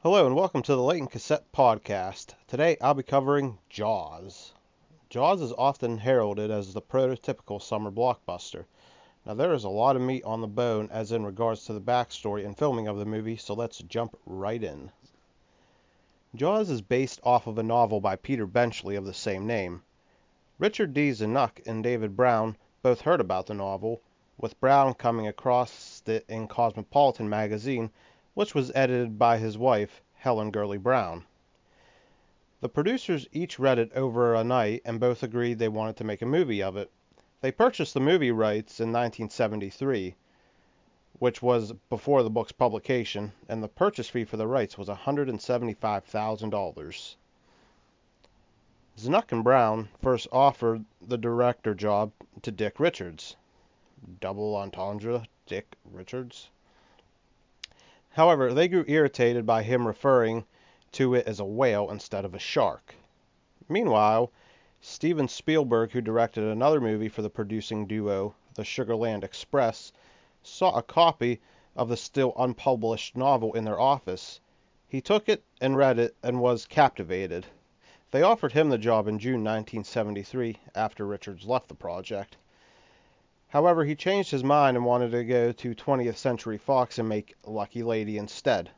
Hello and welcome to the Leighton Cassette Podcast. Today I'll be covering Jaws. Jaws is often heralded as the prototypical summer blockbuster. Now there is a lot of meat on the bone as in regards to the backstory and filming of the movie, so let's jump right in. Jaws is based off of a novel by Peter Benchley of the same name. Richard D. Zanuck and David Brown both heard about the novel, with Brown coming across it in Cosmopolitan magazine, which was edited by his wife, Helen Gurley Brown. The producers each read it over a night and both agreed they wanted to make a movie of it. They purchased the movie rights in 1973, which was before the book's publication, and the purchase fee for the rights was $175,000. Zanuck and Brown first offered the director job to Dick Richards. Double entendre, Dick Richards. However, they grew irritated by him referring to it as a whale instead of a shark. Meanwhile, Steven Spielberg, who directed another movie for the producing duo, The Sugarland Express, saw a copy of the still unpublished novel in their office. He took it and read it and was captivated. They offered him the job in June 1973 after Richards left the project. However, he changed his mind and wanted to go to 20th Century Fox and make Lucky Lady instead.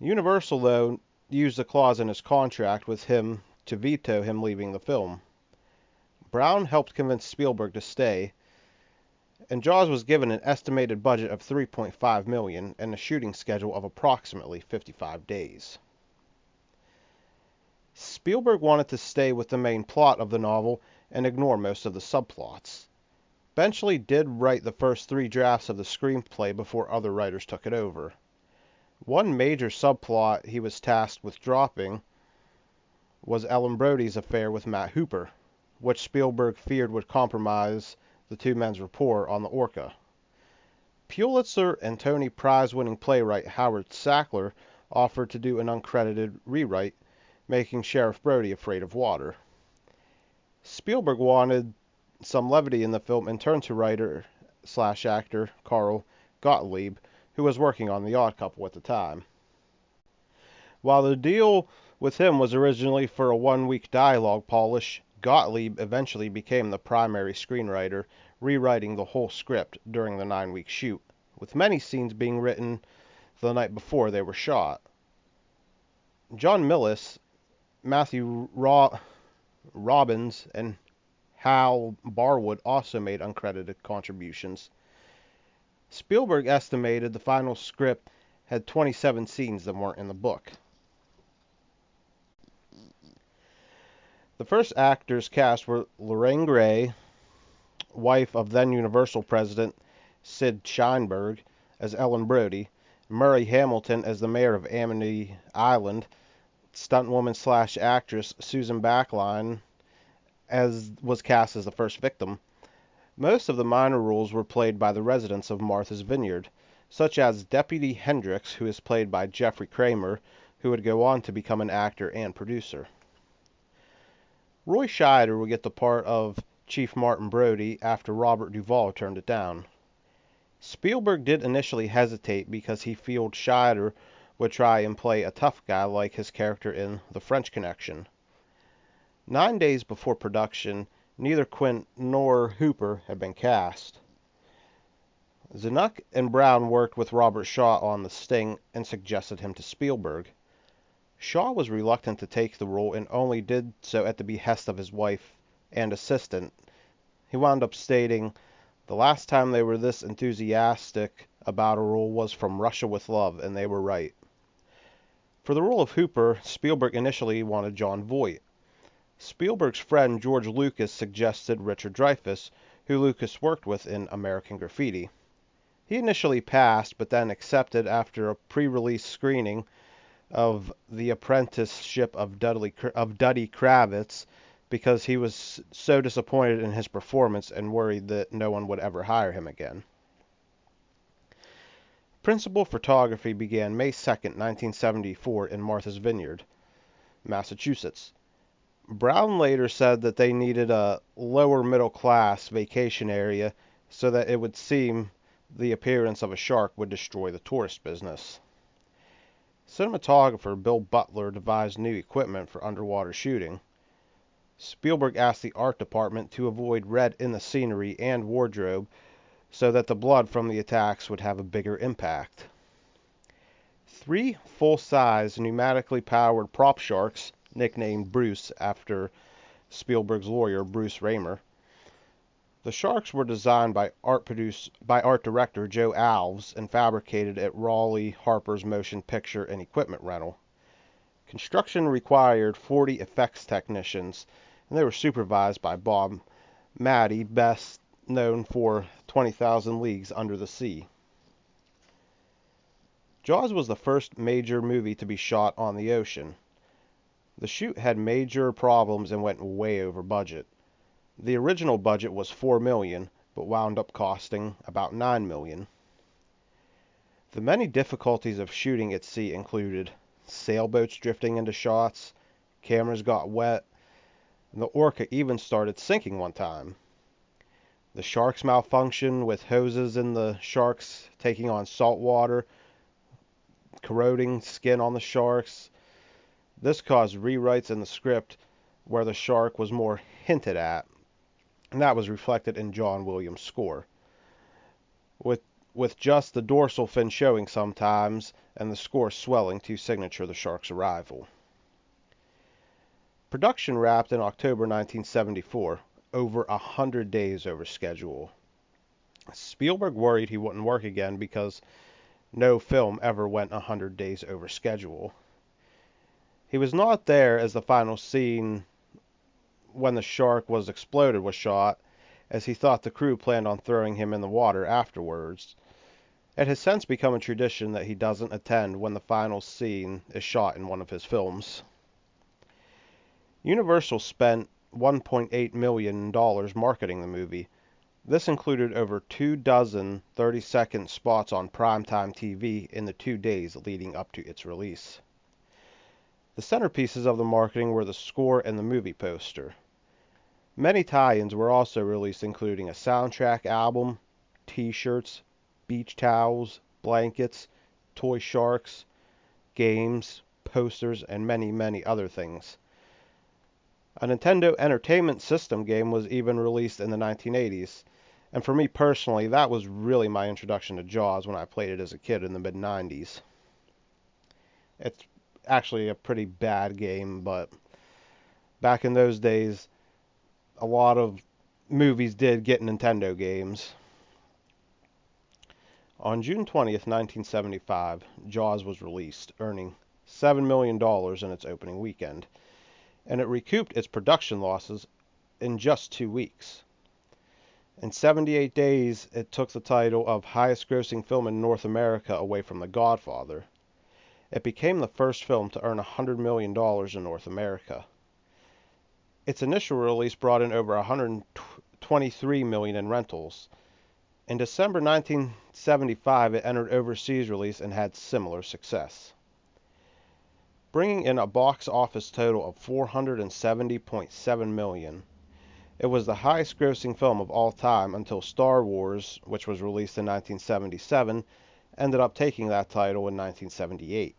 Universal, though, used a clause in his contract with him to veto him leaving the film. Brown helped convince Spielberg to stay, and Jaws was given an estimated budget of $3.5 million and a shooting schedule of approximately 55 days. Spielberg wanted to stay with the main plot of the novel and ignore most of the subplots. Benchley did write the first 3 drafts of the screenplay before other writers took it over. One major subplot he was tasked with dropping was Ellen Brody's affair with Matt Hooper, which Spielberg feared would compromise the two men's rapport on the Orca. Pulitzer and Tony Prize-winning playwright Howard Sackler offered to do an uncredited rewrite, making Sheriff Brody afraid of water. Spielberg wanted some levity in the film and turned to writer/actor Carl Gottlieb, who was working on The Odd Couple at the time. While the deal with him was originally for a 1-week dialogue polish, Gottlieb eventually became the primary screenwriter, rewriting the whole script during the 9-week shoot, with many scenes being written the night before they were shot. John Millis, Matthew Robbins, and Hal Barwood also made uncredited contributions. Spielberg estimated the final script had 27 scenes that weren't in the book. The first actors cast were Lorraine Gray, wife of then Universal president Sid Sheinberg, as Ellen Brody, Murray Hamilton as the mayor of Amity Island, stuntwoman/actress Susan Backline was cast as the first victim. Most of the minor roles were played by the residents of Martha's Vineyard, such as Deputy Hendricks, who is played by Jeffrey Kramer, who would go on to become an actor and producer. Roy Scheider would get the part of Chief Martin Brody after Robert Duvall turned it down. Spielberg did initially hesitate because he feared Scheider would try and play a tough guy like his character in The French Connection. 9 days before production, neither Quint nor Hooper had been cast. Zanuck and Brown worked with Robert Shaw on The Sting and suggested him to Spielberg. Shaw was reluctant to take the role and only did so at the behest of his wife and assistant. He wound up stating, "The last time they were this enthusiastic about a role was from Russia with Love, and they were right." For the role of Hooper, Spielberg initially wanted Jon Voight. Spielberg's friend George Lucas suggested Richard Dreyfuss, who Lucas worked with in American Graffiti. He initially passed, but then accepted after a pre-release screening of The Apprenticeship of Dudley Kravitz because he was so disappointed in his performance and worried that no one would ever hire him again. Principal photography began May 2, 1974 in Martha's Vineyard, Massachusetts. Brown later said that they needed a lower middle class vacation area so that it would seem the appearance of a shark would destroy the tourist business. Cinematographer Bill Butler devised new equipment for underwater shooting. Spielberg asked the art department to avoid red in the scenery and wardrobe so that the blood from the attacks would have a bigger impact. 3 full-size pneumatically powered prop sharks, nicknamed Bruce after Spielberg's lawyer Bruce Raymer. The sharks were designed by art director Joe Alves and fabricated at Raleigh Harper's Motion Picture and Equipment Rental. Construction required 40 effects technicians, and they were supervised by Bob Matty, best known for 20,000 Leagues Under the Sea. Jaws was the first major movie to be shot on the ocean. The shoot had major problems and went way over budget. The original budget was $4 million, but wound up costing about $9 million. The many difficulties of shooting at sea included sailboats drifting into shots, cameras got wet, and the Orca even started sinking one time. The sharks malfunctioned with hoses in the sharks taking on salt water, corroding skin on the sharks. This caused rewrites in the script where the shark was more hinted at, and that was reflected in John Williams' score, with just the dorsal fin showing sometimes and the score swelling to signature the shark's arrival. Production wrapped in October 1974, over 100 days over schedule. Spielberg worried he wouldn't work again because no film ever went 100 days over schedule. He was not there as the final scene when the shark was exploded was shot, as he thought the crew planned on throwing him in the water afterwards. It has since become a tradition that he doesn't attend when the final scene is shot in one of his films. Universal spent $1.8 million marketing the movie. This included over 24 30-second spots on primetime TV in the 2 days leading up to its release. The centerpieces of the marketing were the score and the movie poster. Many tie-ins were also released, including a soundtrack album, t-shirts, beach towels, blankets, toy sharks, games, posters, and many, many other things. A Nintendo Entertainment System game was even released in the 1980s, and for me personally, that was really my introduction to Jaws when I played it as a kid in the mid-90s. It's actually a pretty bad game, but back in those days, a lot of movies did get Nintendo games. On June 20th, 1975, Jaws was released, earning $7 million in its opening weekend, and it recouped its production losses in just 2 weeks. In 78 days, it took the title of highest-grossing film in North America away from The Godfather. It became the first film to earn $100 million in North America. Its initial release brought in over $123 million in rentals. In December 1975, it entered overseas release and had similar success, bringing in a box office total of $470.7 million. It was the highest-grossing film of all time until Star Wars, which was released in 1977, ended up taking that title in 1978.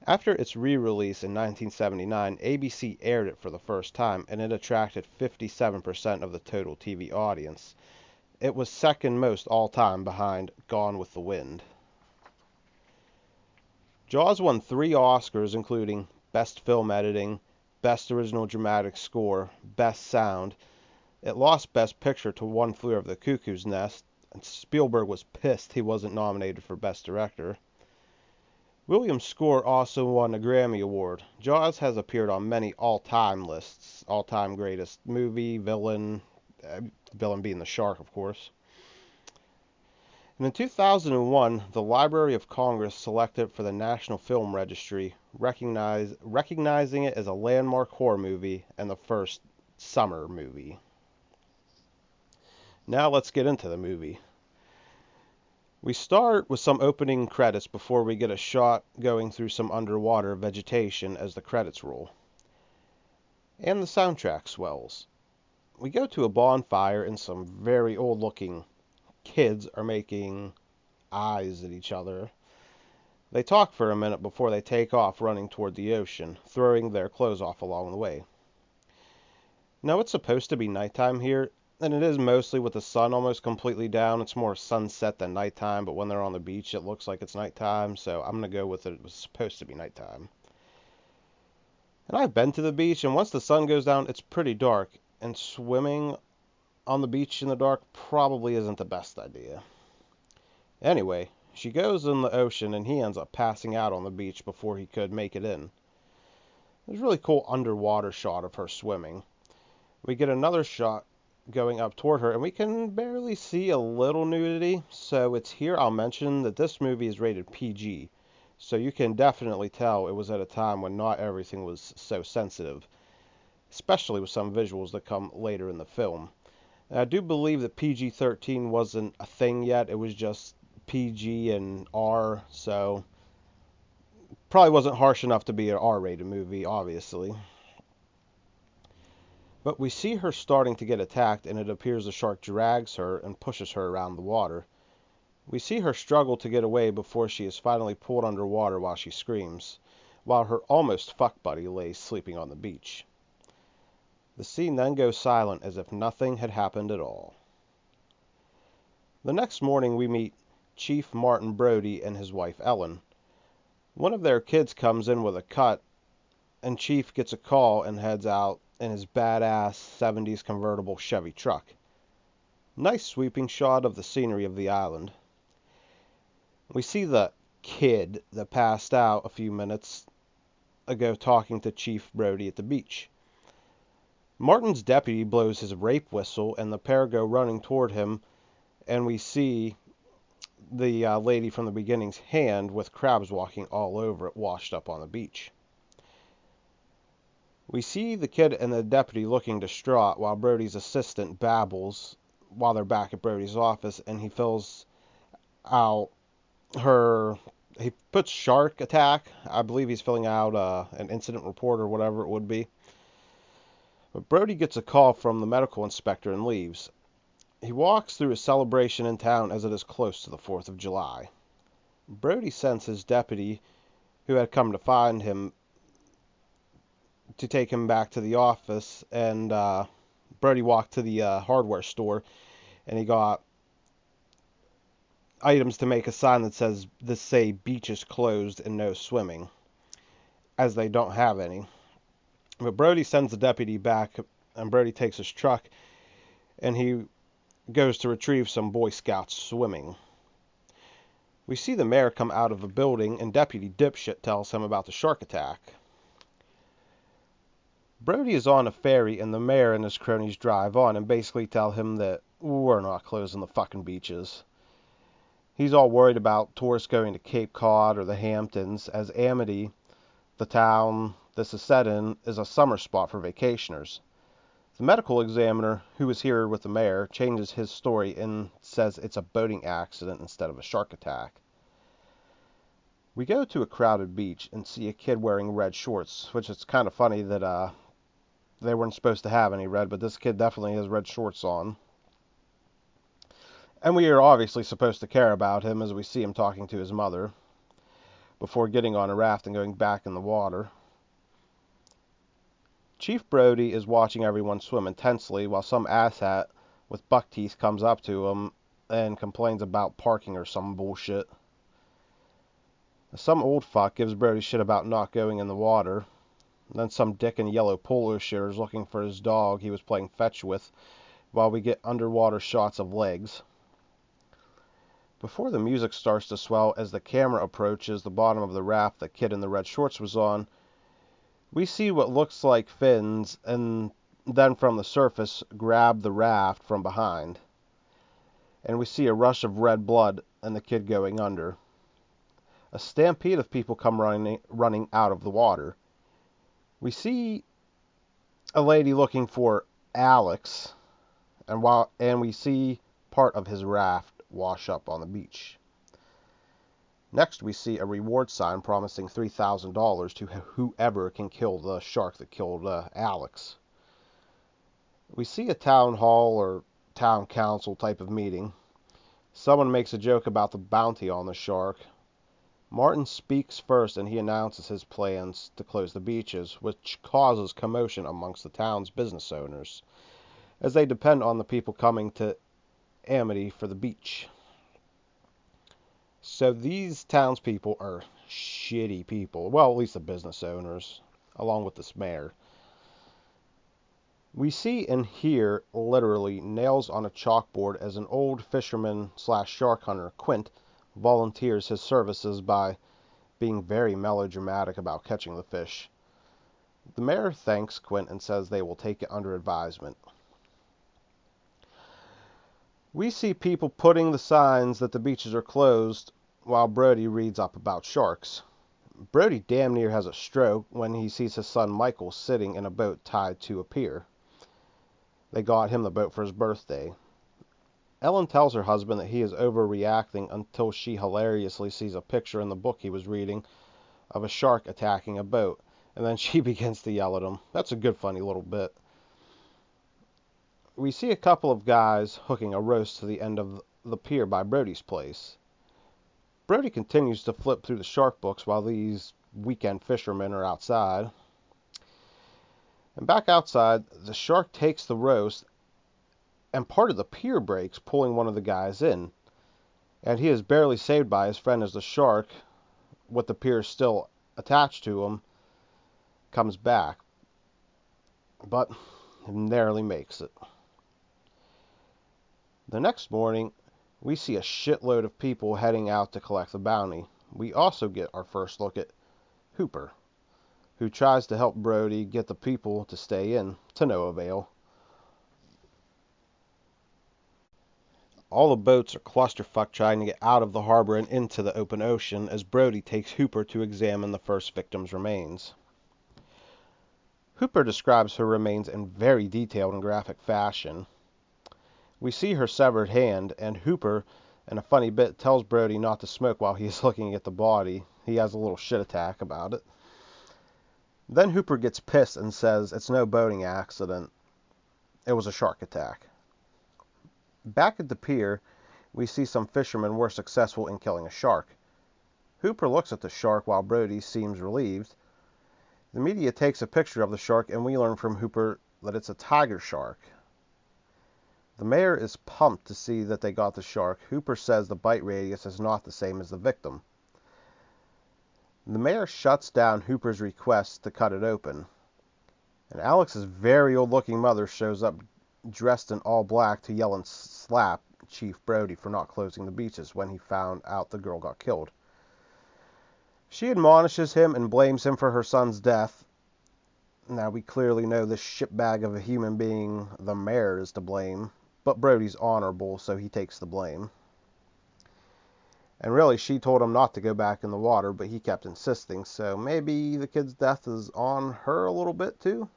After its re-release in 1979, ABC aired it for the first time, and it attracted 57% of the total TV audience. It was second most all-time behind Gone with the Wind. Jaws won 3 Oscars, including Best Film Editing, Best Original Dramatic Score, Best Sound. It lost Best Picture to One Flew Over the Cuckoo's Nest, and Spielberg was pissed he wasn't nominated for Best Director. Williams' score also won a Grammy Award. Jaws has appeared on many all-time lists, all-time greatest movie, villain being the shark, of course. And in 2001, the Library of Congress selected it for the National Film Registry, recognizing it as a landmark horror movie and the first summer movie. Now let's get into the movie. We start with some opening credits before we get a shot going through some underwater vegetation as the credits roll. And the soundtrack swells. We go to a bonfire and some very old-looking kids are making eyes at each other. They talk for a minute before they take off running toward the ocean, throwing their clothes off along the way. Now it's supposed to be nighttime here, and it is mostly with the sun almost completely down. It's more sunset than nighttime, but when they're on the beach it looks like it's nighttime, so I'm going to go with it was supposed to be nighttime. And I've been to the beach, and once the sun goes down it's pretty dark, and swimming on the beach in the dark probably isn't the best idea. Anyway, she goes in the ocean and he ends up passing out on the beach before he could make it in. There's a really cool underwater shot of her swimming. We get another shot going up toward her, and we can barely see a little nudity, so it's here I'll mention that this movie is rated PG, so you can definitely tell it was at a time when not everything was so sensitive, especially with some visuals that come later in the film. And I do believe that PG-13 wasn't a thing yet, it was just PG and R, so probably wasn't harsh enough to be an R-rated movie, obviously. But we see her starting to get attacked, and it appears the shark drags her and pushes her around the water. We see her struggle to get away before she is finally pulled underwater while she screams, while her almost fuck buddy lays sleeping on the beach. The scene then goes silent as if nothing had happened at all. The next morning we meet Chief Martin Brody and his wife Ellen. One of their kids comes in with a cut, and Chief gets a call and heads out in his badass 70s convertible Chevy truck. Nice sweeping shot of the scenery of the island. We see the kid that passed out a few minutes ago talking to Chief Brody at the beach. Martin's deputy blows his rape whistle, and the pair go running toward him, and we see the lady from the beginning's hand with crabs walking all over it washed up on the beach. We see the kid and the deputy looking distraught while Brody's assistant babbles while they're back at Brody's office, and he fills out he puts shark attack. I believe he's filling out an incident report or whatever it would be. But Brody gets a call from the medical inspector and leaves. He walks through a celebration in town as it is close to the 4th of July. Brody sends his deputy, who had come to find him, to take him back to the office, and Brody walked to the hardware store, and he got items to make a sign that says, "This say beach is closed and no swimming," as they don't have any. But Brody sends the deputy back, and Brody takes his truck, and he goes to retrieve some Boy Scouts swimming. We see the mayor come out of a building, and Deputy Dipshit tells him about the shark attack. Brody is on a ferry, and the mayor and his cronies drive on and basically tell him that we're not closing the fucking beaches. He's all worried about tourists going to Cape Cod or the Hamptons, as Amity, the town this is set in, is a summer spot for vacationers. The medical examiner, who is here with the mayor, changes his story and says it's a boating accident instead of a shark attack. We go to a crowded beach and see a kid wearing red shorts, which is kind of funny that they weren't supposed to have any red, but this kid definitely has red shorts on. And we are obviously supposed to care about him as we see him talking to his mother before getting on a raft and going back in the water. Chief Brody is watching everyone swim intensely while some asshat with buck teeth comes up to him and complains about parking or some bullshit. Some old fuck gives Brody shit about not going in the water. Then some dick in yellow polo shirt is looking for his dog he was playing fetch with, while we get underwater shots of legs. Before the music starts to swell as the camera approaches the bottom of the raft the kid in the red shorts was on, we see what looks like fins, and then from the surface grab the raft from behind. And we see a rush of red blood and the kid going under. A stampede of people come running out of the water. We see a lady looking for Alex, and we see part of his raft wash up on the beach. Next, we see a reward sign promising $3,000 to whoever can kill the shark that killed Alex. We see a town hall or town council type of meeting. Someone makes a joke about the bounty on the shark. Martin speaks first and he announces his plans to close the beaches, which causes commotion amongst the town's business owners, as they depend on the people coming to Amity for the beach. So these townspeople are shitty people. Well, at least the business owners, along with this mayor. We see and hear literally nails on a chalkboard as an old fisherman slash shark hunter, Quint, volunteers his services by being very melodramatic about catching the fish. The mayor thanks Quint and says they will take it under advisement. We see people putting the signs that the beaches are closed while Brody reads up about sharks. Brody damn near has a stroke when he sees his son Michael sitting in a boat tied to a pier. They got him the boat for his birthday. Ellen tells her husband that he is overreacting until she hilariously sees a picture in the book he was reading of a shark attacking a boat, and then she begins to yell at him. That's a good funny little bit. We see a couple of guys hooking a roast to the end of the pier by Brody's place. Brody continues to flip through the shark books while these weekend fishermen are outside. And back outside, the shark takes the roast and part of the pier breaks, pulling one of the guys in. And he is barely saved by his friend as the shark, with the pier still attached to him, comes back. But he narrowly makes it. The next morning, we see a shitload of people heading out to collect the bounty. We also get our first look at Hooper, who tries to help Brody get the people to stay in, to no avail. All the boats are clusterfuck trying to get out of the harbor and into the open ocean as Brody takes Hooper to examine the first victim's remains. Hooper describes her remains in very detailed and graphic fashion. We see her severed hand, and Hooper, in a funny bit, tells Brody not to smoke while he is looking at the body. He has a little shit attack about it. Then Hooper gets pissed and says it's no boating accident. It was a shark attack. Back at the pier, we see some fishermen were successful in killing a shark. Hooper looks at the shark while Brody seems relieved. The media takes a picture of the shark, and we learn from Hooper that it's a tiger shark. The mayor is pumped to see that they got the shark. Hooper says the bite radius is not the same as the victim. The mayor shuts down Hooper's request to cut it open. And Alex's very old-looking mother shows up dressed in all black to yell and slap Chief Brody for not closing the beaches when he found out the girl got killed. She admonishes him and blames him for her son's death. Now, we clearly know this shitbag of a human being, the mayor, is to blame, but Brody's honorable, so he takes the blame. And really, she told him not to go back in the water, but he kept insisting, so maybe the kid's death is on her a little bit, too?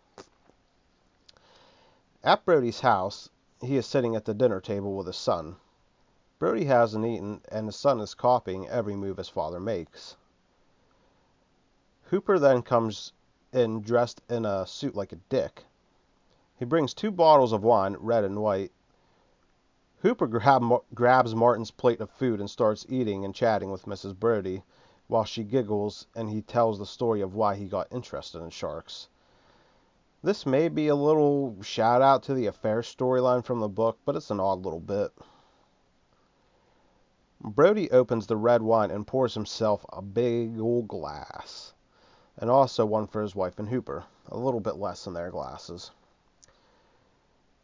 At Brody's house, he is sitting at the dinner table with his son. Brody hasn't eaten, and his son is copying every move his father makes. Hooper then comes in dressed in a suit like a dick. He brings 2 bottles of wine, red and white. Hooper grabs Martin's plate of food and starts eating and chatting with Mrs. Brody, while she giggles and he tells the story of why he got interested in sharks. This may be a little shout out to the affair storyline from the book, but it's an odd little bit. Brody opens the red wine and pours himself a big old glass, and also one for his wife and Hooper, a little bit less in their glasses.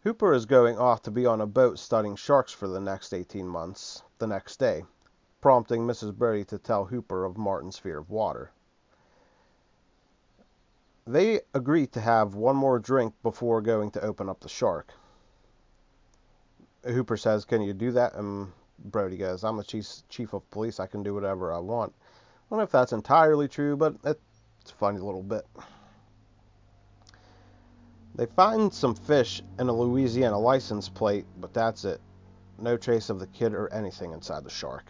Hooper is going off to be on a boat studying sharks for the next 18 months, the next day, prompting Mrs. Brody to tell Hooper of Martin's fear of water. They agree to have one more drink before going to open up the shark. Hooper says, "Can you do that?" And Brody goes, "I'm the chief of police. I can do whatever I want." I don't know if that's entirely true, but it's a funny little bit. They find some fish and a Louisiana license plate, but that's it. No trace of the kid or anything inside the shark.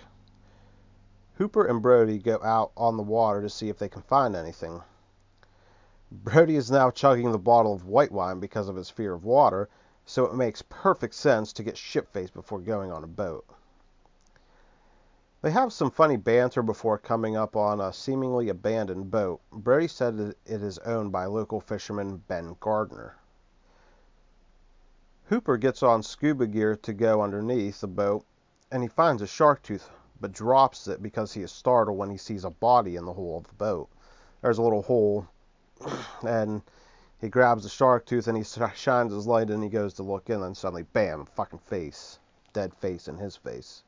Hooper and Brody go out on the water to see if they can find anything. Brody is now chugging the bottle of white wine because of his fear of water, so it makes perfect sense to get shit-faced before going on a boat. They have some funny banter before coming up on a seemingly abandoned boat. Brody said that it is owned by local fisherman Ben Gardner. Hooper gets on scuba gear to go underneath the boat, and he finds a shark tooth, but drops it because he is startled when he sees a body in the hole of the boat. There's a little hole, and he grabs the shark tooth and he shines his light and he goes to look in, and suddenly, bam, fucking face. Dead face in his face.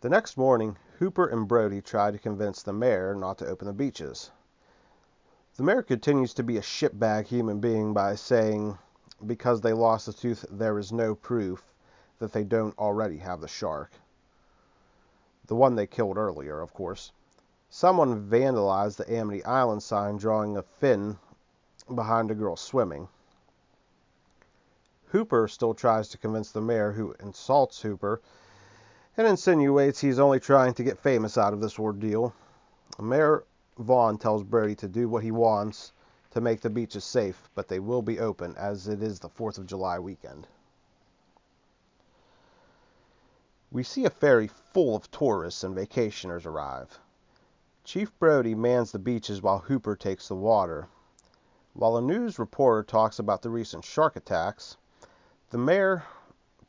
The next morning, Hooper and Brody try to convince the mayor not to open the beaches. The mayor continues to be a shitbag human being by saying because they lost the tooth, there is no proof that they don't already have the shark. The one they killed earlier, of course. Someone vandalized the Amity Island sign drawing a fin behind a girl swimming. Hooper still tries to convince the mayor, who insults Hooper and insinuates he's only trying to get famous out of this ordeal. Mayor Vaughn tells Brody to do what he wants to make the beaches safe, but they will be open as it is the 4th of July weekend. We see a ferry full of tourists and vacationers arrive. Chief Brody mans the beaches while Hooper takes the water. While a news reporter talks about the recent shark attacks, the mayor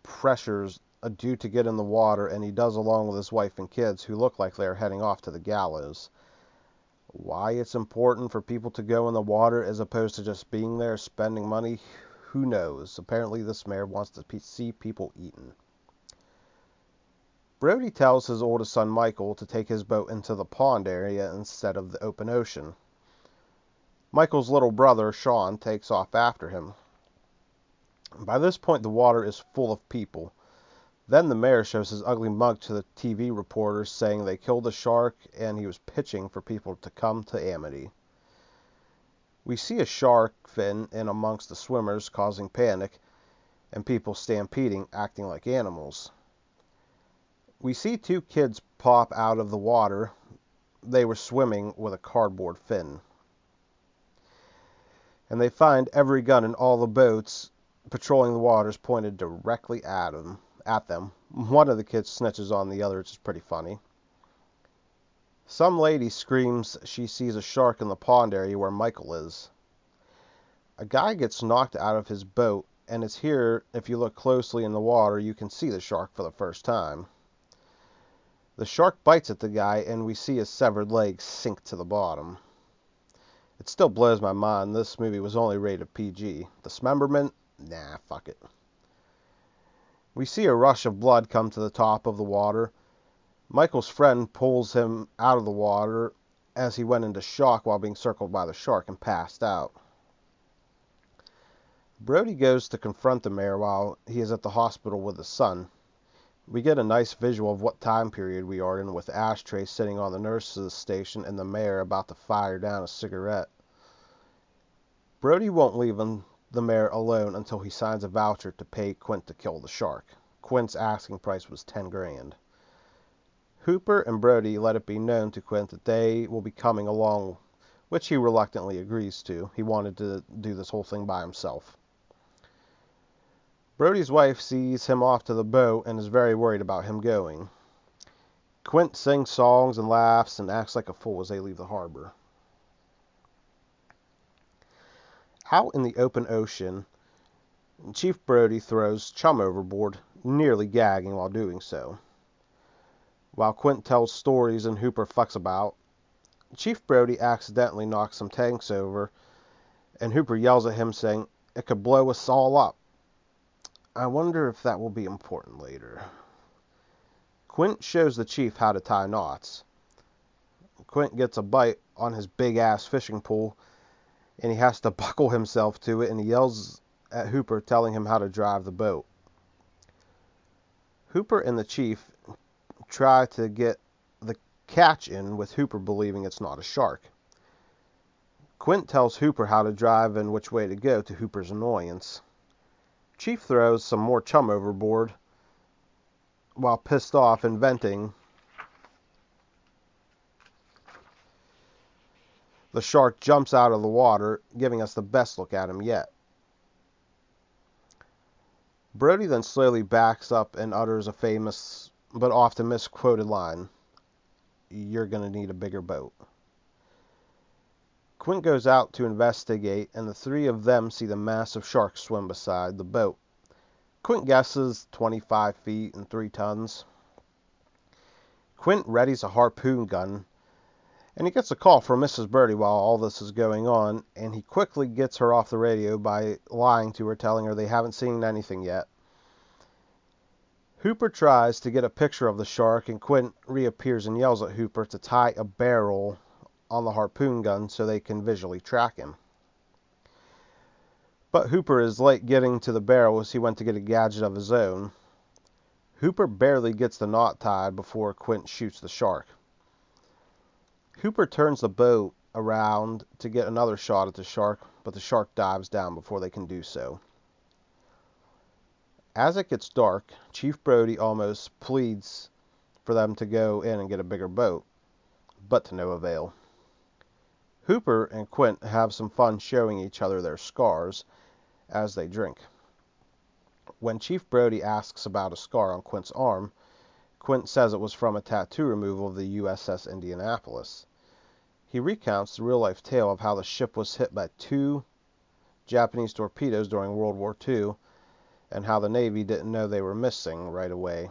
pressures a dude to get in the water, and he does along with his wife and kids, who look like they're heading off to the gallows. Why it's important for people to go in the water as opposed to just being there spending money, who knows? Apparently this mayor wants to see people eaten. Brody tells his oldest son Michael to take his boat into the pond area instead of the open ocean. Michael's little brother Sean takes off after him. By this point the water is full of people. Then the mayor shows his ugly mug to the TV reporters, saying they killed the shark and he was pitching for people to come to Amity. We see a shark fin in amongst the swimmers, causing panic, and people stampeding, acting like animals. We see two kids pop out of the water. They were swimming with a cardboard fin. And they find every gun in all the boats patrolling the waters pointed directly at them. One of the kids snitches on the other, which is pretty funny. Some lady screams she sees a shark in the pond area where Michael is. A guy gets knocked out of his boat, and it's here, if you look closely in the water, you can see the shark for the first time. The shark bites at the guy, and we see his severed legs sink to the bottom. It still blows my mind this movie was only rated PG. Dismemberment? Nah, fuck it. We see a rush of blood come to the top of the water. Michael's friend pulls him out of the water as he went into shock while being circled by the shark and passed out. Brody goes to confront the mayor while he is at the hospital with his son. We get a nice visual of what time period we are in, with ashtrays sitting on the nurse's station and the mayor about to fire down a cigarette. Brody won't leave the mayor alone until he signs a voucher to pay Quint to kill the shark. Quint's asking price was $10,000. Hooper and Brody let it be known to Quint that they will be coming along, which he reluctantly agrees to. He wanted to do this whole thing by himself. Brody's wife sees him off to the boat and is very worried about him going. Quint sings songs and laughs and acts like a fool as they leave the harbor. Out in the open ocean, Chief Brody throws Chum overboard, nearly gagging while doing so. While Quint tells stories and Hooper fucks about, Chief Brody accidentally knocks some tanks over, and Hooper yells at him saying, "It could blow us all up." I wonder if that will be important later. Quint shows the chief how to tie knots. Quint gets a bite on his big-ass fishing pole, and he has to buckle himself to it, and he yells at Hooper, telling him how to drive the boat. Hooper and the chief try to get the catch in, with Hooper believing it's not a shark. Quint tells Hooper how to drive and which way to go, to Hooper's annoyance. Chief throws some more chum overboard while pissed off and venting. The shark jumps out of the water, giving us the best look at him yet. Brody then slowly backs up and utters a famous but often misquoted line, "You're going to need a bigger boat." Quint goes out to investigate, and the three of them see the massive shark swim beside the boat. Quint guesses 25 feet and 3 tons. Quint readies a harpoon gun, and he gets a call from Mrs. Birdie while all this is going on, and he quickly gets her off the radio by lying to her, telling her they haven't seen anything yet. Hooper tries to get a picture of the shark, and Quint reappears and yells at Hooper to tie a barrel on the harpoon gun so they can visually track him. But Hooper is late getting to the barrel as he went to get a gadget of his own. Hooper barely gets the knot tied before Quint shoots the shark. Hooper turns the boat around to get another shot at the shark, but the shark dives down before they can do so. As it gets dark, Chief Brody almost pleads for them to go in and get a bigger boat, but to no avail. Hooper and Quint have some fun showing each other their scars as they drink. When Chief Brody asks about a scar on Quint's arm, Quint says it was from a tattoo removal of the USS Indianapolis. He recounts the real-life tale of how the ship was hit by 2 Japanese torpedoes during World War II, and how the Navy didn't know they were missing right away,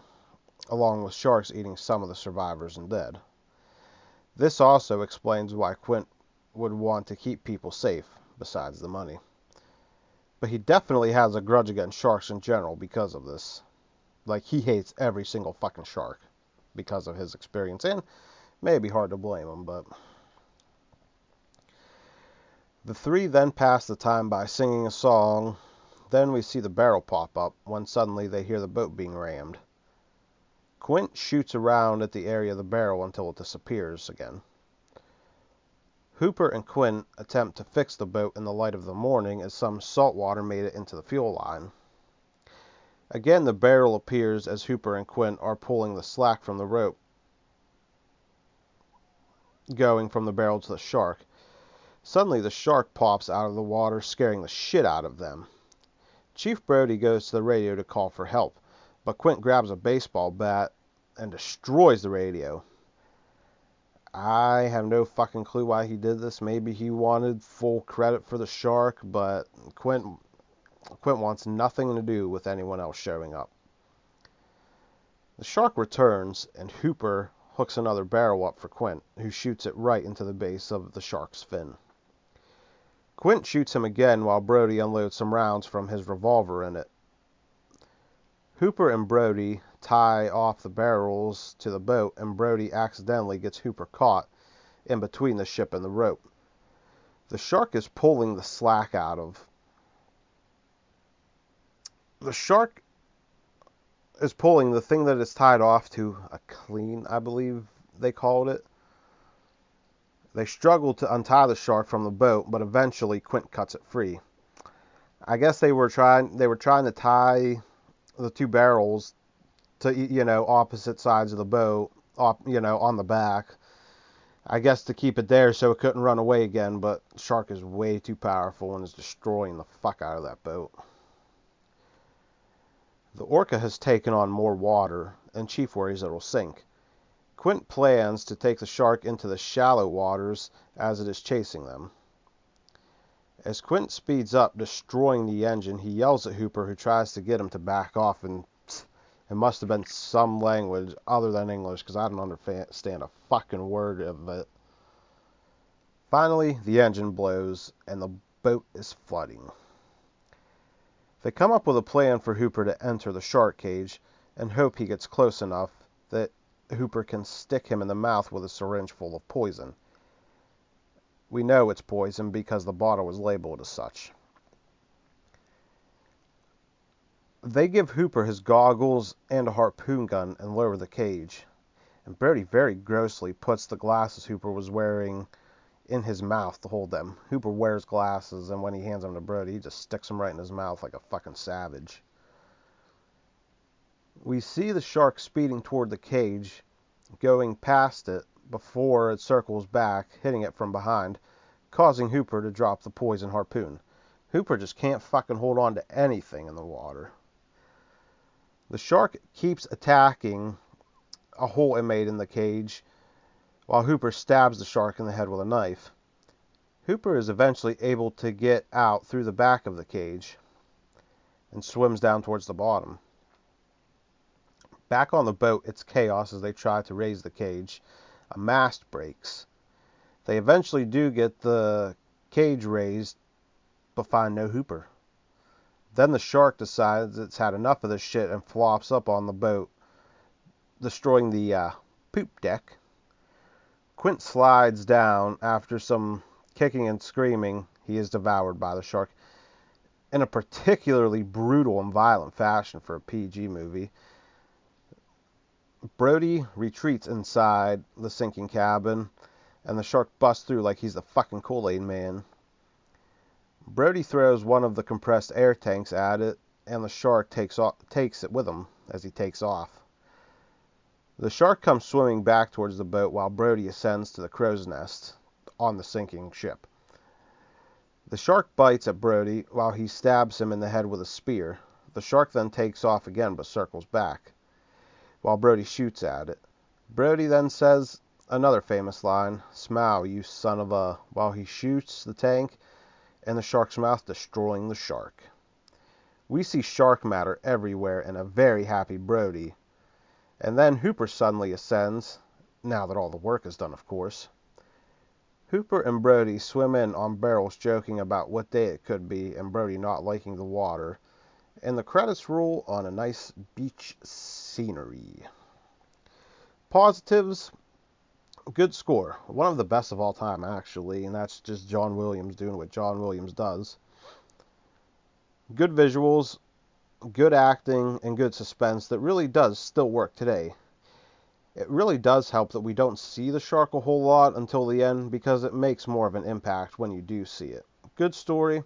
along with sharks eating some of the survivors and dead. This also explains why Quint would want to keep people safe, besides the money. But he definitely has a grudge against sharks in general because of this. Like, he hates every single fucking shark because of his experience, and maybe hard to blame him, but... The three then pass the time by singing a song. Then we see the barrel pop up, when suddenly they hear the boat being rammed. Quint shoots around at the area of the barrel until it disappears again. Hooper and Quint attempt to fix the boat in the light of the morning as some salt water made it into the fuel line. Again, the barrel appears as Hooper and Quint are pulling the slack from the rope, going from the barrel to the shark. Suddenly, the shark pops out of the water, scaring the shit out of them. Chief Brody goes to the radio to call for help, but Quint grabs a baseball bat and destroys the radio. I have no fucking clue why he did this. Maybe he wanted full credit for the shark, but Quint wants nothing to do with anyone else showing up. The shark returns, and Hooper hooks another barrel up for Quint, who shoots it right into the base of the shark's fin. Quint shoots him again while Brody unloads some rounds from his revolver in it. Hooper and Brody tie off the barrels to the boat, and Brody accidentally gets Hooper caught in between the ship and the rope. The shark is pulling the slack out of. The shark is pulling the thing that is tied off to a clean, I believe they called it. They struggle to untie the shark from the boat, but eventually Quint cuts it free. I guess they were trying to tie the 2 barrels to, opposite sides of the boat, on the back. I guess to keep it there so it couldn't run away again, but the shark is way too powerful and is destroying the fuck out of that boat. The Orca has taken on more water, and Chief worries it'll sink. Quint plans to take the shark into the shallow waters as it is chasing them. As Quint speeds up, destroying the engine, he yells at Hooper, who tries to get him to back off, and it must have been some language other than English, because I don't understand a fucking word of it. Finally, the engine blows, and the boat is flooding. They come up with a plan for Hooper to enter the shark cage, and hope he gets close enough that Hooper can stick him in the mouth with a syringe full of poison. We know it's poison because the bottle was labeled as such. They give Hooper his goggles and a harpoon gun and lower the cage. And Brody very grossly puts the glasses Hooper was wearing in his mouth to hold them. Hooper wears glasses, and when he hands them to Brody, he just sticks them right in his mouth like a fucking savage. We see the shark speeding toward the cage, going past it before it circles back, hitting it from behind, causing Hooper to drop the poison harpoon. Hooper just can't fucking hold on to anything in the water. The shark keeps attacking a hole it made in the cage, while Hooper stabs the shark in the head with a knife. Hooper is eventually able to get out through the back of the cage and swims down towards the bottom. Back on the boat, it's chaos as they try to raise the cage. A mast breaks. They eventually do get the cage raised, but find no Hooper. Then the shark decides it's had enough of this shit and flops up on the boat, destroying the poop deck. Quint slides down. After some kicking and screaming, he is devoured by the shark in a particularly brutal and violent fashion for a PG movie. Brody retreats inside the sinking cabin, and the shark busts through like he's the fucking Kool-Aid man. Brody throws one of the compressed air tanks at it, and the shark takes it with him as he takes off. The shark comes swimming back towards the boat while Brody ascends to the crow's nest on the sinking ship. The shark bites at Brody while he stabs him in the head with a spear. The shark then takes off again but circles back while Brody shoots at it. Brody then says another famous line, "Smile, you son of a," while he shoots the tank in the shark's mouth, destroying the shark. We see shark matter everywhere and a very happy Brody. And then Hooper suddenly ascends, now that all the work is done, of course. Hooper and Brody swim in on barrels joking about what day it could be and Brody not liking the water. And the credits roll on a nice beach scenery. Positives, good score. One of the best of all time, actually, and that's just John Williams doing what John Williams does. Good visuals, good acting, and good suspense that really does still work today. It really does help that we don't see the shark a whole lot until the end, because it makes more of an impact when you do see it. Good story.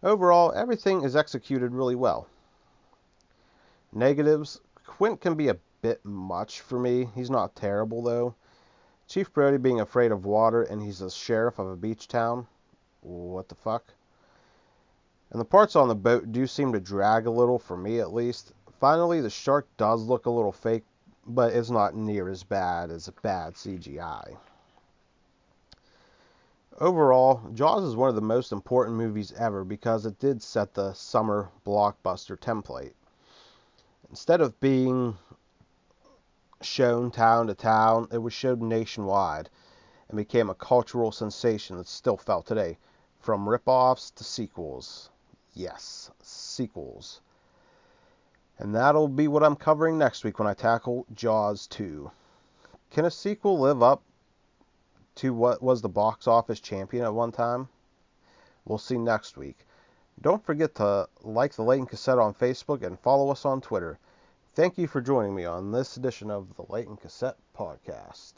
Overall, everything is executed really well. Negatives, Quint can be a bit much for me. He's not terrible, though. Chief Brody being afraid of water, and he's the sheriff of a beach town. What the fuck? And the parts on the boat do seem to drag a little, for me at least. Finally, the shark does look a little fake, but it's not near as bad as a bad CGI. Overall, Jaws is one of the most important movies ever because it did set the summer blockbuster template. Instead of being shown town to town, it was showed nationwide and became a cultural sensation that's still felt today, from rip-offs to sequels. Yes, sequels. And that'll be what I'm covering next week when I tackle Jaws 2. Can a sequel live up to what was the box office champion at one time? We'll see next week. Don't forget to like the Leighton Cassette on Facebook and follow us on Twitter. Thank you for joining me on this edition of the Leighton Cassette Podcast.